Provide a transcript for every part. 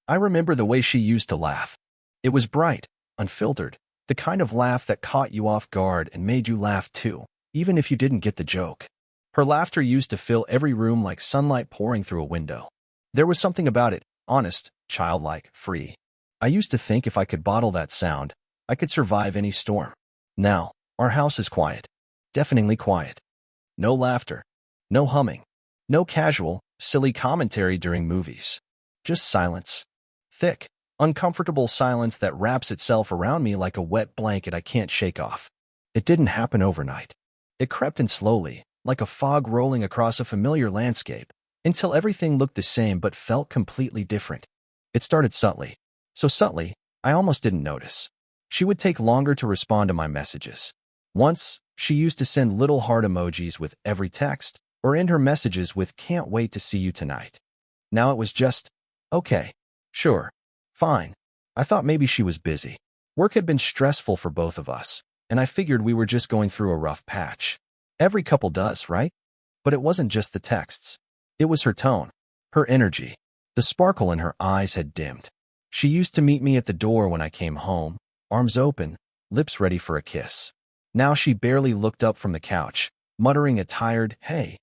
I remember the way she used to laugh. It was bright, unfiltered, the kind of laugh that caught you off guard and made you laugh too, even if you didn't get the joke. Her laughter used to fill every room like sunlight pouring through a window. There was something about it, honest, childlike, free. I used to think if I could bottle that sound, I could survive any storm. Now, our house is quiet. Deafeningly quiet. No laughter. No humming. No casual, silly commentary during movies. Just silence. Thick, uncomfortable silence that wraps itself around me like a wet blanket I can't shake off. It didn't happen overnight. It crept in slowly, like a fog rolling across a familiar landscape, until everything looked the same but felt completely different. It started subtly. So subtly, I almost didn't notice. She would take longer to respond to my messages. Once, she used to send little heart emojis with every text, or end her messages with "can't wait to see you tonight." Now it was just, "Okay, sure, fine." I thought maybe she was busy. Work had been stressful for both of us, and I figured we were just going through a rough patch. Every couple does, right? But it wasn't just the texts. It was her tone, her energy. The sparkle in her eyes had dimmed. She used to meet me at the door when I came home, arms open, lips ready for a kiss. Now she barely looked up from the couch, muttering a tired, "Hey,"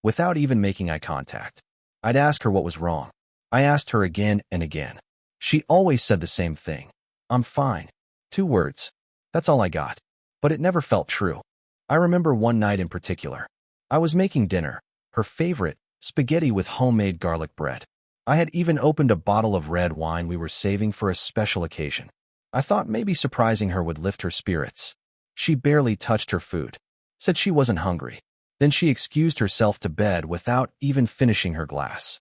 without even making eye contact. I'd ask her what was wrong. I asked her again and again. She always said the same thing. "I'm fine." 2 words. That's all I got. But it never felt true. I remember one night in particular. I was making dinner, her favorite, spaghetti with homemade garlic bread. I had even opened a bottle of red wine we were saving for a special occasion. I thought maybe surprising her would lift her spirits. She barely touched her food, said she wasn't hungry. Then she excused herself to bed without even finishing her glass.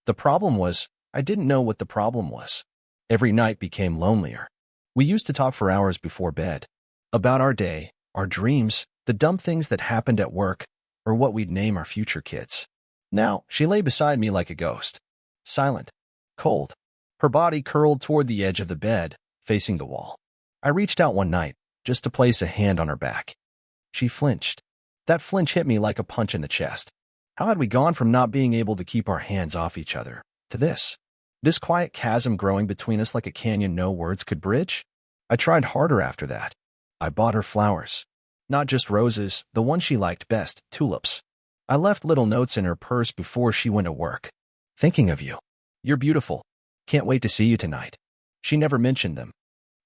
The problem was, I didn't know what the problem was. Every night became lonelier. We used to talk for hours before bed. About our day, our dreams, the dumb things that happened at work, or what we'd name our future kids. Now, she lay beside me like a ghost. Silent. Cold. Her body curled toward the edge of the bed, facing the wall. I reached out one night, just to place a hand on her back. She flinched. That flinch hit me like a punch in the chest. How had we gone from not being able to keep our hands off each other, to this? This quiet chasm growing between us like a canyon no words could bridge? I tried harder after that. I bought her flowers. Not just roses, the one she liked best, tulips. I left little notes in her purse before she went to work. "Thinking of you. You're beautiful. Can't wait to see you tonight." She never mentioned them.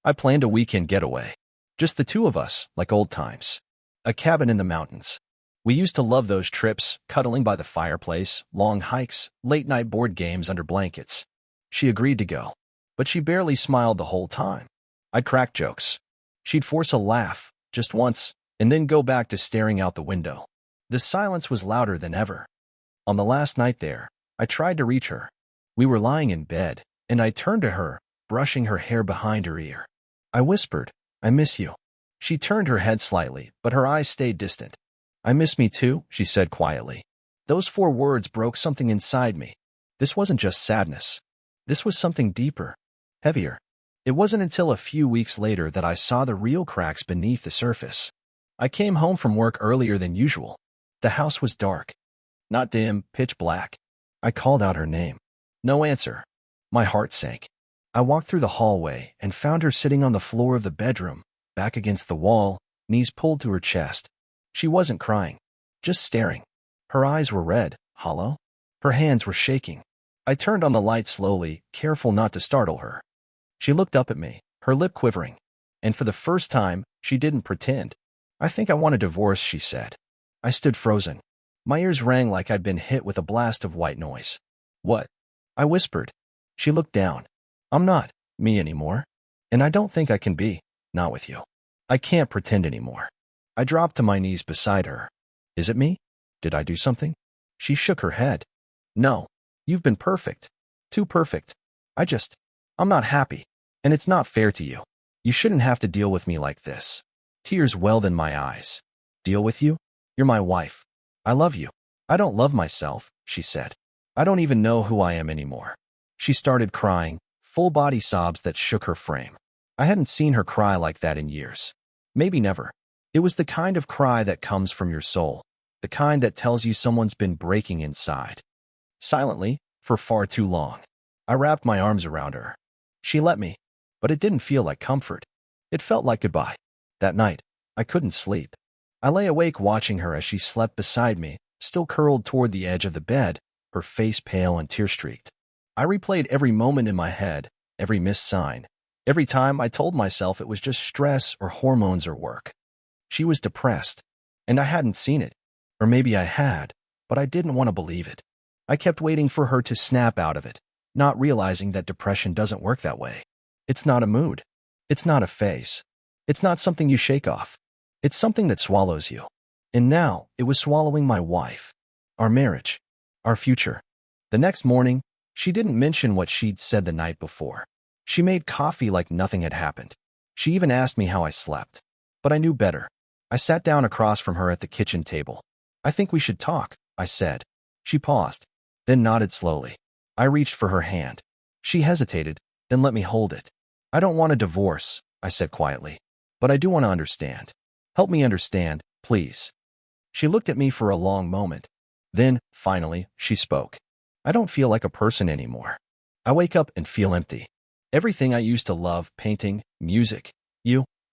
I planned a weekend getaway. Just the 2 of us, like old times. A cabin in the mountains. We used to love those trips, cuddling by the fireplace, long hikes, late-night board games under blankets. She agreed to go, but she barely smiled the whole time. I'd crack jokes. She'd force a laugh, just once, and then go back to staring out the window. The silence was louder than ever. On the last night there, I tried to reach her. We were lying in bed, and I turned to her, brushing her hair behind her ear. I whispered, "I miss you." She turned her head slightly, but her eyes stayed distant. "I miss me too," she said quietly. Those 4 words broke something inside me. This wasn't just sadness. This was something deeper, heavier. It wasn't until a few weeks later that I saw the real cracks beneath the surface. I came home from work earlier than usual. The house was dark. Not dim, pitch black. I called out her name. No answer. My heart sank. I walked through the hallway and found her sitting on the floor of the bedroom, back against the wall, knees pulled to her chest. She wasn't crying, just staring. Her eyes were red, hollow. Her hands were shaking. I turned on the light slowly, careful not to startle her. She looked up at me, her lip quivering. And for the first time, she didn't pretend. "I think I want a divorce," she said. I stood frozen. My ears rang like I'd been hit with a blast of white noise. "What?" I whispered. She looked down. "I'm not me anymore. And I don't think I can be, not with you. I can't pretend anymore." I dropped to my knees beside her. "Is it me? Did I do something?" She shook her head. "No. You've been perfect. Too perfect. I'm not happy. And it's not fair to you. You shouldn't have to deal with me like this." Tears welled in my eyes. "Deal with you? You're my wife. I love you." "I don't love myself," she said. "I don't even know who I am anymore." She started crying, full-body sobs that shook her frame. I hadn't seen her cry like that in years. Maybe never. It was the kind of cry that comes from your soul, the kind that tells you someone's been breaking inside. Silently, for far too long. I wrapped my arms around her. She let me, but it didn't feel like comfort. It felt like goodbye. That night, I couldn't sleep. I lay awake watching her as she slept beside me, still curled toward the edge of the bed, her face pale and tear-streaked. I replayed every moment in my head, every missed sign. Every time I told myself it was just stress or hormones or work. She was depressed, and I hadn't seen it. Or maybe I had, but I didn't want to believe it. I kept waiting for her to snap out of it, not realizing that depression doesn't work that way. It's not a mood. It's not a phase. It's not something you shake off. It's something that swallows you. And now, it was swallowing my wife. Our marriage. Our future. The next morning, she didn't mention what she'd said the night before. She made coffee like nothing had happened. She even asked me how I slept. But I knew better. I sat down across from her at the kitchen table. "I think we should talk," I said. She paused, then nodded slowly. I reached for her hand. She hesitated, then let me hold it. "I don't want a divorce," I said quietly. "But I do want to understand. Help me understand, please." She looked at me for a long moment. Then, finally, she spoke. "I don't feel like a person anymore. I wake up and feel empty. Everything I used to love, painting, music,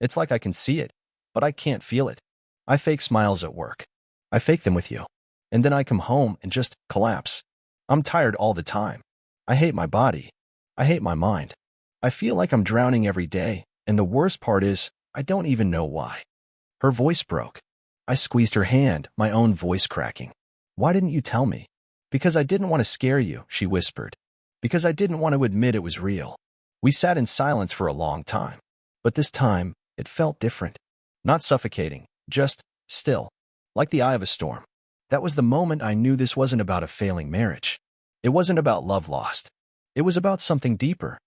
it's like I can see it, but I can't feel it. I fake smiles at work. I fake them with you. And then I come home and just collapse. I'm tired all the time. I hate my body. I hate my mind. I feel like I'm drowning every day, and the worst part is, I don't even know why." Her voice broke. I squeezed her hand, my own voice cracking. "Why didn't you tell me?" "Because I didn't want to scare you," she whispered. "Because I didn't want to admit it was real." We sat in silence for a long time. But this time, it felt different. Not suffocating, just still, like the eye of a storm. That was the moment I knew this wasn't about a failing marriage. It wasn't about love lost. It was about something deeper.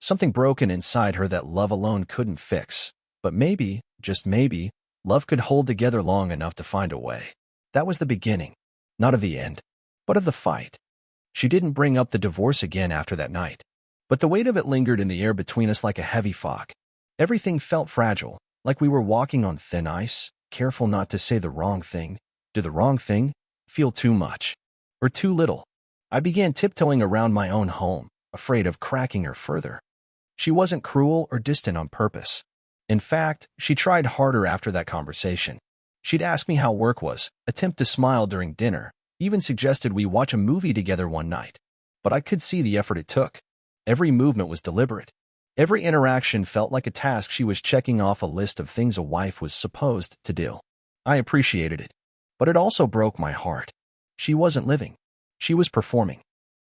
Something broken inside her that love alone couldn't fix. But maybe, just maybe, love could hold together long enough to find a way. That was the beginning, not of the end, but of the fight. She didn't bring up the divorce again after that night. But the weight of it lingered in the air between us like a heavy fog. Everything felt fragile, like we were walking on thin ice, careful not to say the wrong thing, do the wrong thing, feel too much, or too little. I began tiptoeing around my own home, afraid of cracking her further. She wasn't cruel or distant on purpose. In fact, she tried harder after that conversation. She'd ask me how work was, attempt to smile during dinner, even suggested we watch a movie together one night. But I could see the effort it took. Every movement was deliberate. Every interaction felt like a task she was checking off a list of things a wife was supposed to do. I appreciated it. But it also broke my heart. She wasn't living. She was performing.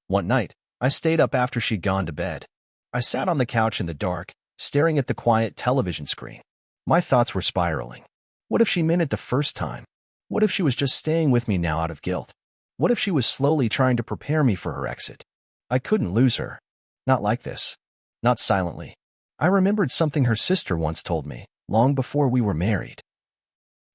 One night, I stayed up after she'd gone to bed. I sat on the couch in the dark, staring at the quiet television screen. My thoughts were spiraling. What if she meant it the first time? What if she was just staying with me now out of guilt? What if she was slowly trying to prepare me for her exit? I couldn't lose her. Not like this. Not silently. I remembered something her sister once told me, long before we were married.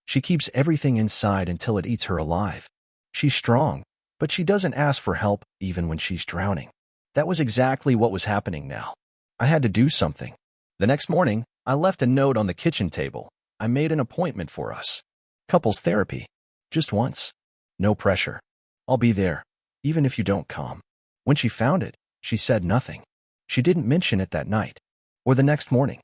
She keeps everything inside until it eats her alive. She's strong, but she doesn't ask for help even when she's drowning. That was exactly what was happening now. I had to do something. The next morning, I left a note on the kitchen table. I made an appointment for us. Couples therapy. Just once. No pressure. I'll be there, even if you don't come. When she found it, she said nothing. She didn't mention it that night, or the next morning.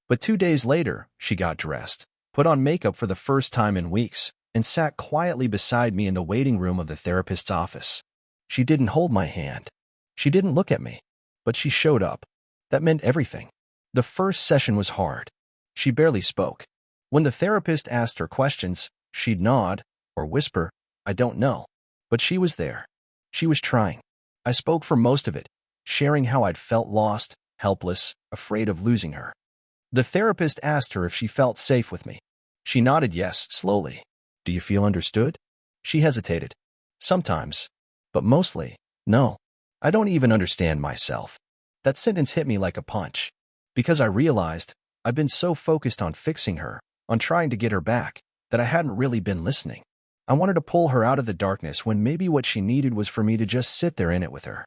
But 2 days later, she got dressed, put on makeup for the first time in weeks, and sat quietly beside me in the waiting room of the therapist's office. She didn't hold my hand. She didn't look at me, but she showed up. That meant everything. The first session was hard. She barely spoke. When the therapist asked her questions, she'd nod or whisper, "I don't know." But she was there. She was trying. I spoke for most of it, sharing how I'd felt lost, helpless, afraid of losing her. The therapist asked her if she felt safe with me. She nodded yes, slowly. "Do you feel understood?" She hesitated. "Sometimes. But mostly, no. I don't even understand myself." That sentence hit me like a punch. Because I realized I'd been so focused on fixing her, on trying to get her back, that I hadn't really been listening. I wanted to pull her out of the darkness when maybe what she needed was for me to just sit there in it with her.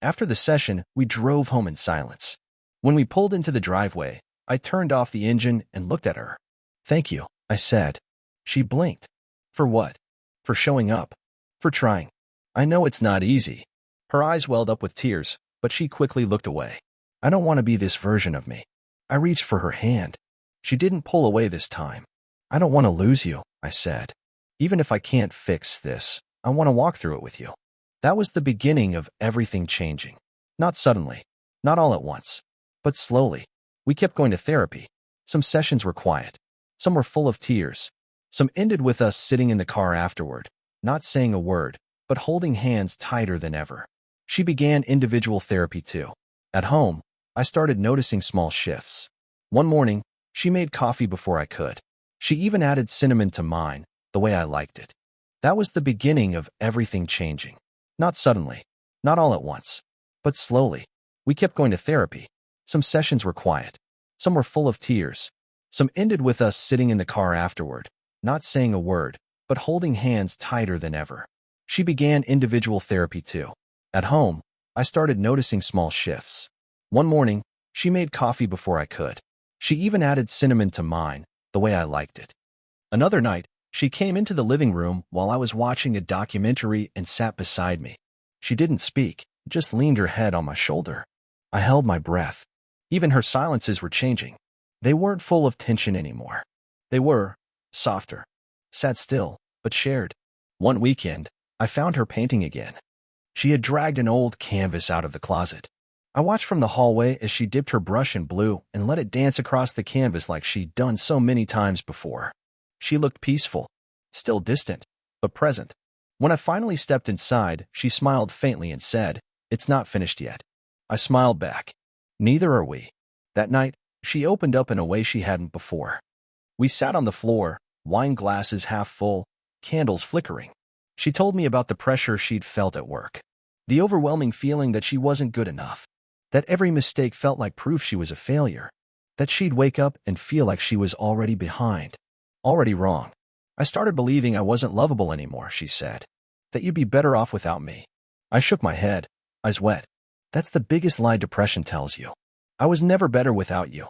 After the session, we drove home in silence. When we pulled into the driveway, I turned off the engine and looked at her. "Thank you," I said. She blinked. "For what?" "For showing up. For trying. I know it's not easy." Her eyes welled up with tears. but she quickly looked away. I don't want to be this version of me. I reached for her hand. She didn't pull away this time. I don't want to lose you, I said. Even if I can't fix this, I want to walk through it with you. That was the beginning of everything changing. Not suddenly, not all at once, but slowly. We kept going to therapy. Some sessions were quiet. Some were full of tears. Some ended with us sitting in the car afterward, not saying a word, but holding hands tighter than ever. She began individual therapy too. At home, I started noticing small shifts. One morning, she made coffee before I could. She even added cinnamon to mine, the way I liked it. That was the beginning of everything changing. Not suddenly, not all at once, but slowly. We kept going to therapy. Some sessions were quiet. Some were full of tears. Some ended with us sitting in the car afterward, not saying a word, but holding hands tighter than ever. She began individual therapy too. At home, I started noticing small shifts. One morning, she made coffee before I could. She even added cinnamon to mine, the way I liked it. Another night, she came into the living room while I was watching a documentary and sat beside me. She didn't speak, just leaned her head on my shoulder. I held my breath. Even her silences were changing. They weren't full of tension anymore. They were softer, sat still, but shared. One weekend, I found her painting again. She had dragged an old canvas out of the closet. I watched from the hallway as she dipped her brush in blue and let it dance across the canvas like she'd done so many times before. She looked peaceful, still distant, but present. When I finally stepped inside, she smiled faintly and said, "It's not finished yet." I smiled back. "Neither are we." That night, she opened up in a way she hadn't before. We sat on the floor, wine glasses half full, candles flickering. She told me about the pressure she'd felt at work, the overwhelming feeling that she wasn't good enough, that every mistake felt like proof she was a failure, that she'd wake up and feel like she was already behind, already wrong. "I started believing I wasn't lovable anymore," she said, "that you'd be better off without me." I shook my head, eyes wet. "That's the biggest lie depression tells you. I was never better without you.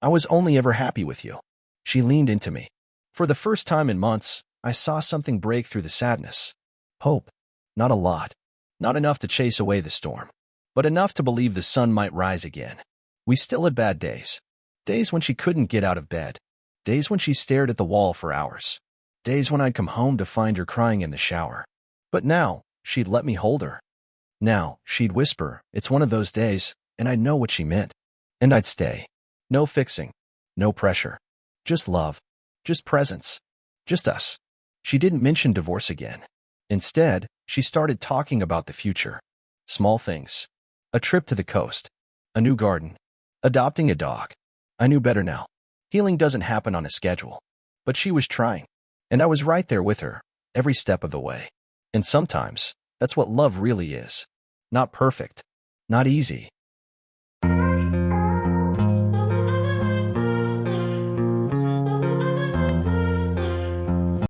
I was only ever happy with you." She leaned into me. For the first time in months, I saw something break through the sadness. Hope. Not a lot. Not enough to chase away the storm, but enough to believe the sun might rise again. We still had bad days. Days when she couldn't get out of bed. Days when she stared at the wall for hours. Days when I'd come home to find her crying in the shower. But now, she'd let me hold her. Now, she'd whisper, "It's one of those days," and I'd know what she meant. And I'd stay. No fixing. No pressure. Just love. Just presence. Just us. She didn't mention divorce again. Instead, she started talking about the future. Small things. A trip to the coast. A new garden. Adopting a dog. I knew better now. Healing doesn't happen on a schedule. But she was trying. And I was right there with her, every step of the way. And sometimes, that's what love really is. Not perfect. Not easy.